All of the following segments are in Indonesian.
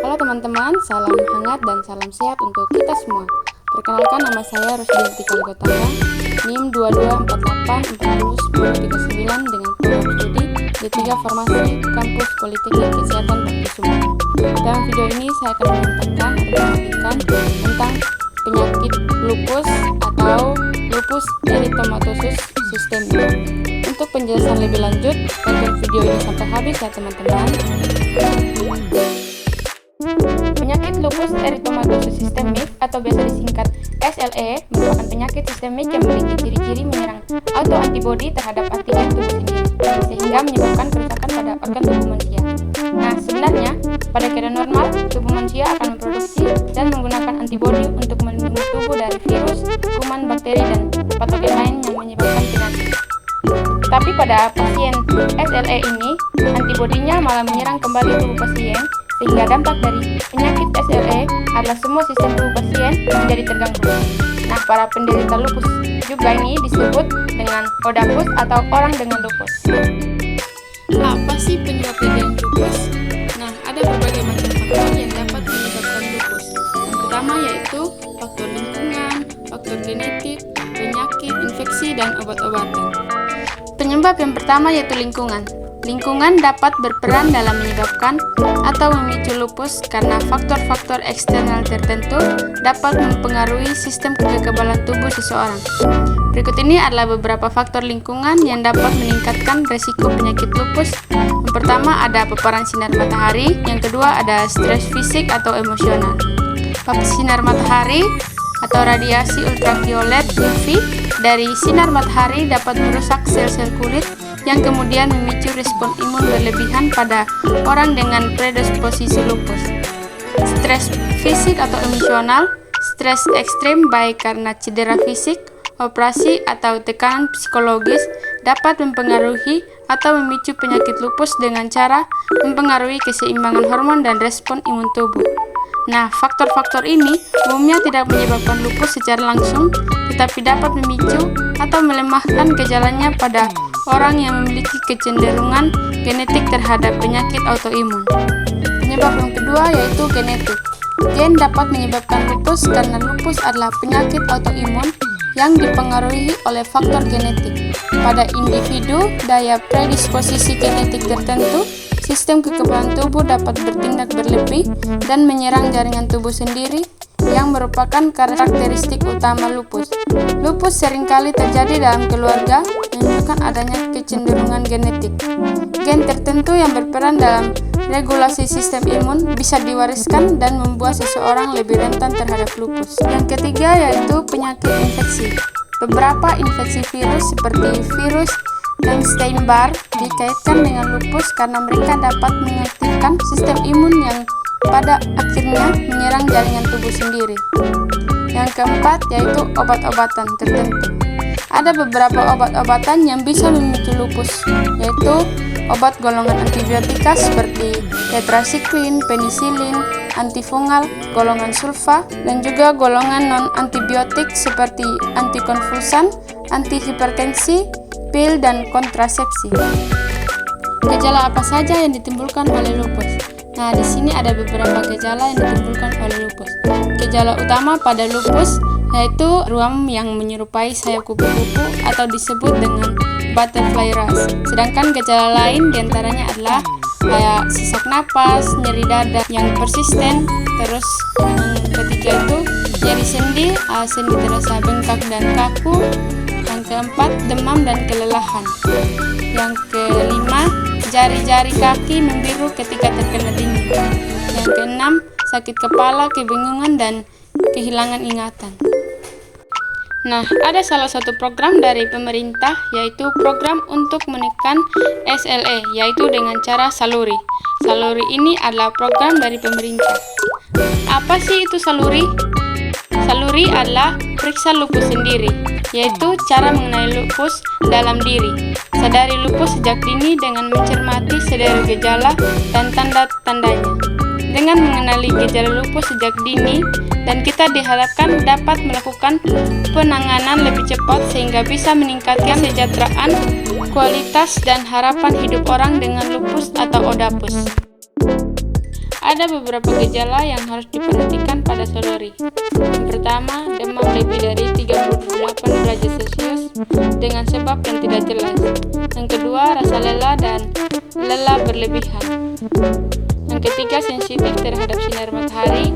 Halo teman-teman, salam hangat dan salam sehat untuk kita semua. Perkenalkan, nama saya Rusdianti Kaligotama, NIM 2248401039 dengan program studi D3 Farmasi Kampus Politeknik Kesehatan Bakti Sumber. Dalam video ini saya akan menyampaikan atau membagikan tentang penyakit lupus atau lupus eritomatosus sistemik. Untuk penjelasan lebih lanjut, tonton video ini sampai habis ya teman-teman. Penyakit lupus eritomatosus sistemik atau biasa disingkat SLE merupakan penyakit sistemik yang memiliki ciri-ciri menyerang autoantibodi terhadap antigen tubuh sendiri, sehingga menyebabkan kerusakan pada organ tubuh manusia. Nah, sebenarnya pada keadaan normal, tubuh manusia akan memproduksi dan menggunakan antibodi untuk melindungi tubuh dari virus, kuman, bakteri, dan patogen lain yang menyebabkan penyakit. Tapi pada pasien SLE ini, antibodinya malah menyerang kembali tubuh pasien, sehingga dampak dari penyakit SLE adalah semua sistem tubuh pasien menjadi terganggu. Nah, para penderita lupus juga ini disebut dengan ODAPUS atau orang dengan lupus. Apa sih penyebab dari lupus? Nah, ada berbagai macam faktor yang dapat menyebabkan lupus. Yang pertama yaitu faktor lingkungan, faktor genetik, penyakit, infeksi, dan obat-obatan. Penyebab yang pertama yaitu lingkungan. Lingkungan dapat berperan dalam menyebabkan atau memicu lupus karena faktor-faktor eksternal tertentu dapat mempengaruhi sistem kekebalan tubuh seseorang. Berikut ini adalah beberapa faktor lingkungan yang dapat meningkatkan resiko penyakit lupus. Yang pertama ada paparan sinar matahari, yang kedua ada stres fisik atau emosional. Sinar matahari atau radiasi ultraviolet UV dari sinar matahari dapat merusak sel-sel kulit yang kemudian memicu respon imun berlebihan pada orang dengan predisposisi lupus. Stres fisik atau emosional, stres ekstrim baik karena cedera fisik, operasi, atau tekanan psikologis dapat mempengaruhi atau memicu penyakit lupus dengan cara mempengaruhi keseimbangan hormon dan respon imun tubuh. Nah, faktor-faktor ini umumnya tidak menyebabkan lupus secara langsung, tetapi dapat memicu atau melemahkan gejalanya pada orang yang memiliki kecenderungan genetik terhadap penyakit autoimun. Penyebab yang kedua yaitu genetik. Gen dapat menyebabkan lupus karena lupus adalah penyakit autoimun yang dipengaruhi oleh faktor genetik. Pada individu daya predisposisi genetik tertentu, sistem kekebalan tubuh dapat bertindak berlebih dan menyerang jaringan tubuh sendiri yang merupakan karakteristik utama lupus. Lupus seringkali terjadi dalam keluarga, menunjukkan adanya kecenderungan genetik. Gen tertentu yang berperan dalam regulasi sistem imun bisa diwariskan dan membuat seseorang lebih rentan terhadap lupus. Yang ketiga yaitu penyakit infeksi. Beberapa infeksi virus seperti virus Epstein-Barr dikaitkan dengan lupus karena mereka dapat mengaktifkan sistem imun yang pada akhirnya menyerang jaringan tubuh sendiri. Yang keempat yaitu obat-obatan tertentu. Ada beberapa obat-obatan yang bisa memicu lupus, yaitu obat golongan antibiotika seperti tetrasiklin, penisilin, antifungal, golongan sulfa, dan juga golongan non-antibiotik seperti antikonvulsan, antihipertensi, pil, dan kontrasepsi. Gejala apa saja yang ditimbulkan oleh lupus? Nah, di sini ada beberapa gejala yang ditimbulkan oleh lupus. Gejala utama pada lupus yaitu ruam yang menyerupai sayap kupu-kupu atau disebut dengan butterfly rash. Sedangkan gejala lain diantaranya adalah kayak sesak napas, nyeri dada yang persisten, terus yang ketiga itu nyeri sendi, sendi terasa bengkak dan kaku. Yang keempat, demam dan kelelahan. Yang kelima, jari-jari kaki membiru ketika terkena dingin. Yang keenam, sakit kepala, kebingungan, dan kehilangan ingatan. Nah, ada salah satu program dari pemerintah, yaitu program untuk menekan SLE, yaitu dengan cara Saluri. Saluri ini adalah program dari pemerintah. Apa sih itu Saluri? Saluri adalah periksa lupus sendiri, yaitu cara mengenali lupus dalam diri. Sadari lupus sejak dini dengan mencermati sederet gejala dan tanda-tandanya. Dengan mengenali gejala lupus sejak dini, dan kita diharapkan dapat melakukan penanganan lebih cepat sehingga bisa meningkatkan kesejahteraan, kualitas, dan harapan hidup orang dengan lupus atau ODAPUS. Ada beberapa gejala yang harus diperhatikan pada saudari. Yang pertama, demam lebih dari 38 derajat Celcius dengan sebab yang tidak jelas. Yang kedua, rasa lelah dan lelah berlebihan. Yang ketiga, sensitif terhadap sinar matahari.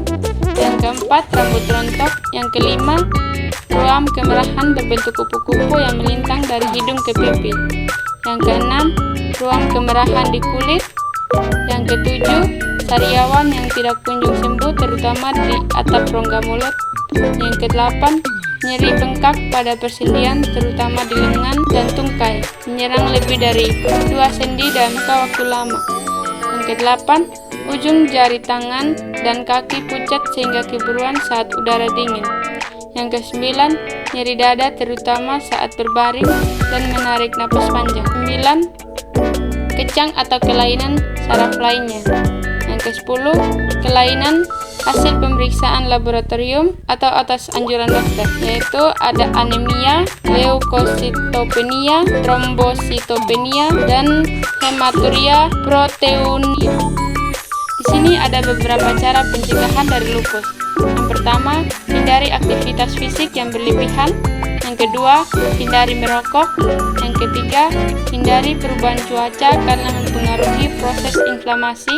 Yang keempat, rambut rontok. Yang kelima, ruam kemerahan berbentuk kupu-kupu yang melintang dari hidung ke pipi. Yang keenam, ruam kemerahan di kulit. Yang ketujuh, sariawan yang tidak kunjung sembuh terutama di atap rongga mulut. Yang kedelapan, nyeri bengkak pada persendian terutama di lengan dan tungkai, menyerang lebih dari 2 sendi dalam waktu lama. Yang kedelapan, ujung jari tangan dan kaki pucat sehingga keburuan saat udara dingin. Yang kesembilan, nyeri dada terutama saat berbaring dan menarik napas panjang. 9, kecang atau kelainan saraf lainnya. Yang ke-10, kelainan hasil pemeriksaan laboratorium atau atas anjuran dokter, yaitu ada anemia, leukositopenia, trombositopenia, dan hematuria proteinuria. Di sini ada beberapa cara pencegahan dari lupus. Yang pertama, hindari aktivitas fisik yang berlebihan. Yang kedua, hindari merokok. Yang ketiga, hindari perubahan cuaca karena mempengaruhi proses inflamasi.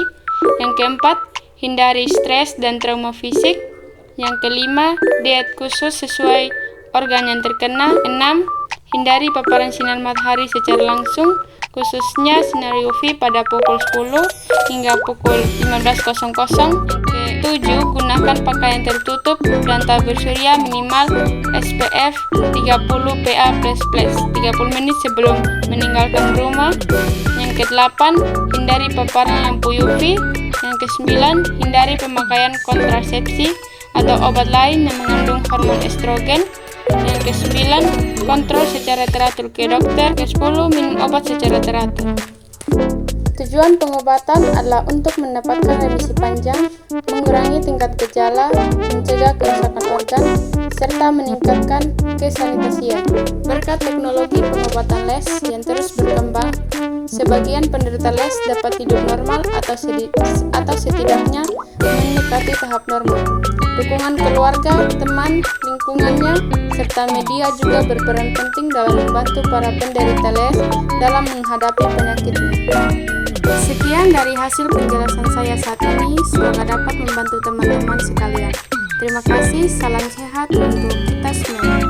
Yang keempat, hindari stres dan trauma fisik. Yang kelima, diet khusus sesuai organ yang terkena. 6, hindari paparan sinar matahari secara langsung, khususnya sinar UV pada pukul 10 hingga pukul 15.00. Yang ke-7, gunakan pakaian tertutup dan tabir surya minimal SPF 30 PA++, 30 menit sebelum meninggalkan rumah. Yang ke-8, hindari paparan lampu UV. Yang ke-9, hindari pemakaian kontrasepsi atau obat lain yang mengandung hormon estrogen. Yang ke-9, kontrol secara teratur ke dokter. Ke-10, minum obat secara teratur. Tujuan pengobatan adalah untuk mendapatkan remisi panjang, mengurangi tingkat gejala, mencegah kerusakan organ, serta meningkatkan kesanitasian. Berkat teknologi pengobatan les yang terus berkembang, sebagian penderita les dapat hidup normal atau setidaknya mendekati tahap normal. Dukungan keluarga, teman, lingkungannya, serta media juga berperan penting dalam membantu para penderita les dalam menghadapi penyakitnya. Sekian dari hasil penjelasan saya saat ini, semoga dapat membantu teman-teman sekalian. Terima kasih, salam sehat untuk kita semua.